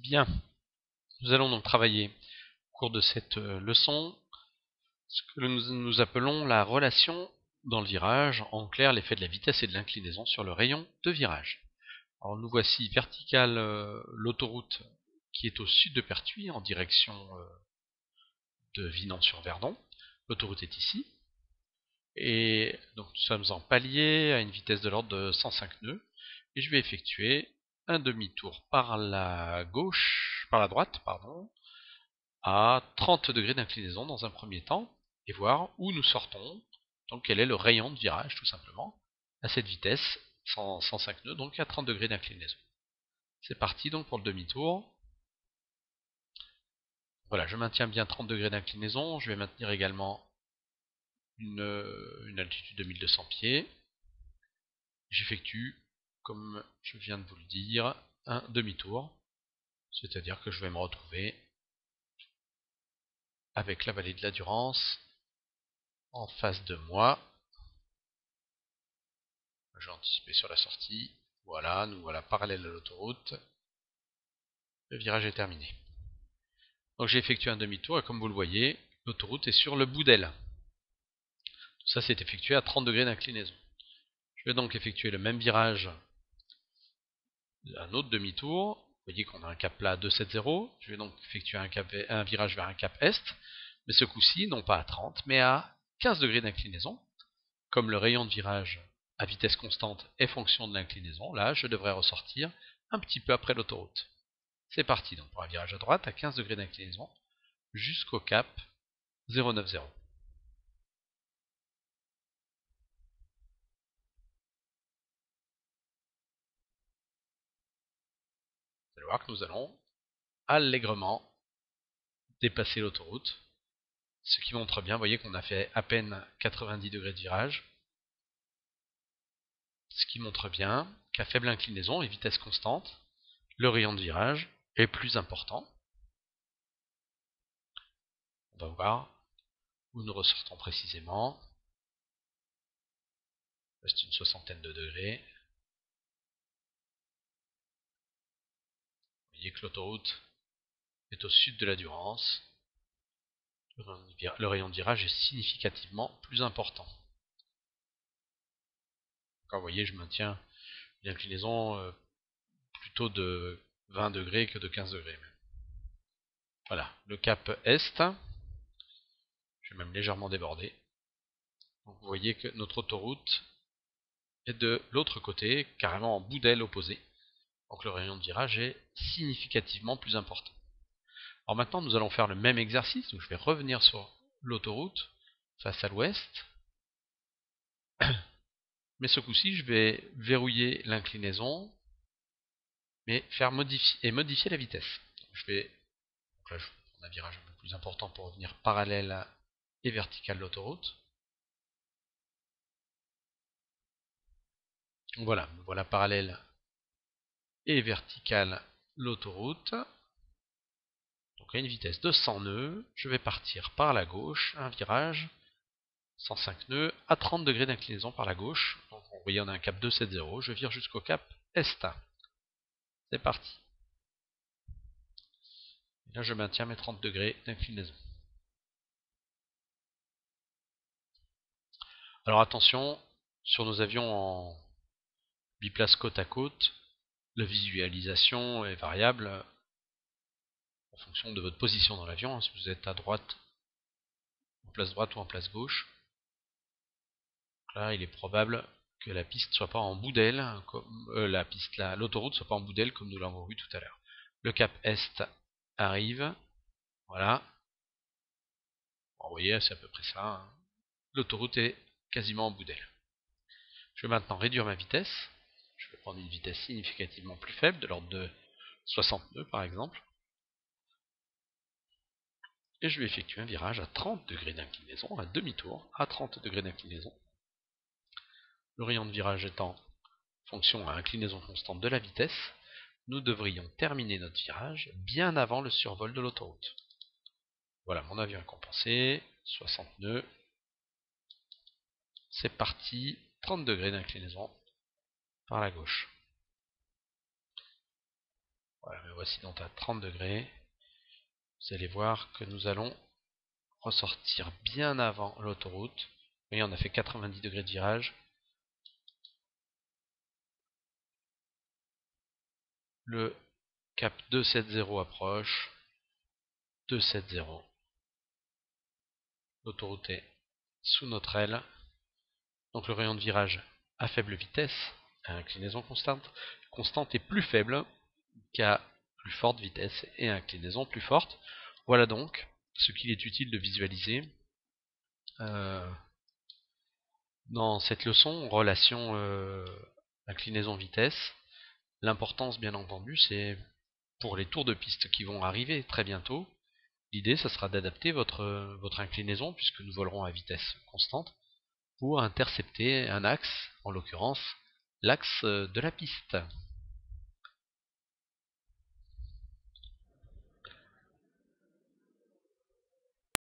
Bien, nous allons donc travailler au cours de cette leçon ce que nous appelons la relation dans le virage, en clair l'effet de la vitesse et de l'inclinaison sur le rayon de virage. Alors nous voici vertical l'autoroute qui est au sud de Pertuis en direction de Vinan-sur-Verdon. L'autoroute est ici. Et donc nous sommes en palier à une vitesse de l'ordre de 105 nœuds. Et je vais effectuer un demi-tour par la droite, à 30 degrés d'inclinaison dans un premier temps, et voir où nous sortons, donc quel est le rayon de virage tout simplement, à cette vitesse, 105 nœuds, donc à 30 degrés d'inclinaison. C'est parti donc pour le demi-tour. Voilà, je maintiens bien 30 degrés d'inclinaison, je vais maintenir également une altitude de 1200 pieds. J'effectue, comme je viens de vous le dire, un demi-tour, c'est-à-dire que je vais me retrouver avec la vallée de la Durance en face de moi. J'ai anticipé sur la sortie. Voilà, nous voilà parallèles à l'autoroute. Le virage est terminé. Donc j'ai effectué un demi-tour et comme vous le voyez, l'autoroute est sur le bout d'aile. Ça c'est effectué à 30 degrés d'inclinaison. Je vais donc effectuer le même virage, un autre demi-tour. Vous voyez qu'on a un cap plat 270. Je vais donc effectuer un virage vers un cap est, mais ce coup-ci non pas à 30 mais à 15 degrés d'inclinaison. Comme le rayon de virage à vitesse constante est fonction de l'inclinaison, là je devrais ressortir un petit peu après l'autoroute. C'est parti donc pour un virage à droite à 15 degrés d'inclinaison jusqu'au cap 090. Vous allez voir que nous allons allègrement dépasser l'autoroute, ce qui montre bien, vous voyez qu'on a fait à peine 90 degrés de virage, ce qui montre bien qu'à faible inclinaison et vitesse constante, le rayon de virage est plus important. On va voir où nous ressortons précisément. C'est une soixantaine de degrés. Vous voyez que l'autoroute est au sud de la Durance. Le rayon de virage est significativement plus important. Encore, vous voyez, je maintiens une inclinaison plutôt de 20 degrés que de 15 degrés. Voilà, le cap Est, je vais même légèrement déborder. Donc vous voyez que notre autoroute est de l'autre côté, carrément en bout d'aile opposée. Donc le rayon de virage est significativement plus important. Alors maintenant, nous allons faire le même exercice. Donc je vais revenir sur l'autoroute face à l'ouest. Mais ce coup-ci, je vais verrouiller l'inclinaison, mais modifier la vitesse. Je vais, donc là, je vais prendre un virage un peu plus important pour revenir parallèle et vertical de l'autoroute. Voilà, voilà parallèle et vertical l'autoroute. Donc à une vitesse de 100 nœuds, je vais partir par la gauche, un virage, 105 nœuds, à 30 degrés d'inclinaison par la gauche. Donc vous voyez on a un cap 270, je vire jusqu'au cap Est. C'est parti. Et là je maintiens mes 30 degrés d'inclinaison. Alors attention, sur nos avions en biplace côte à côte, la visualisation est variable en fonction de votre position dans l'avion, si vous êtes à droite, en place droite ou en place gauche. Donc là, il est probable que la piste soit pas en bout d'aile, l'autoroute soit pas en bout d'aile comme nous l'avons vu tout à l'heure. Le cap Est arrive, voilà. Bon, vous voyez, c'est à peu près ça. Hein. L'autoroute est quasiment en bout d'aile. Je vais maintenant réduire ma vitesse. Je vais prendre une vitesse significativement plus faible, de l'ordre de 60 nœuds par exemple. Et je vais effectuer un virage à 30 degrés d'inclinaison, un demi-tour à 30 degrés d'inclinaison. Le rayon de virage étant fonction à inclinaison constante de la vitesse, nous devrions terminer notre virage bien avant le survol de l'autoroute. Voilà, mon avion est compensé, 60 nœuds. C'est parti, 30 degrés d'inclinaison par la gauche. Voilà, me voici donc à 30 degrés. Vous allez voir que nous allons ressortir bien avant l'autoroute. Vous voyez, on a fait 90 degrés de virage. Le cap 270 approche. 270. L'autoroute est sous notre aile. Donc le rayon de virage à faible vitesse, à inclinaison constante est plus faible qu'à plus forte vitesse et à inclinaison plus forte. Voilà donc ce qu'il est utile de visualiser dans cette leçon, relation inclinaison-vitesse. L'importance, bien entendu, c'est pour les tours de piste qui vont arriver très bientôt. L'idée, ça sera d'adapter votre inclinaison, puisque nous volerons à vitesse constante, pour intercepter un axe, en l'occurrence l'axe de la piste.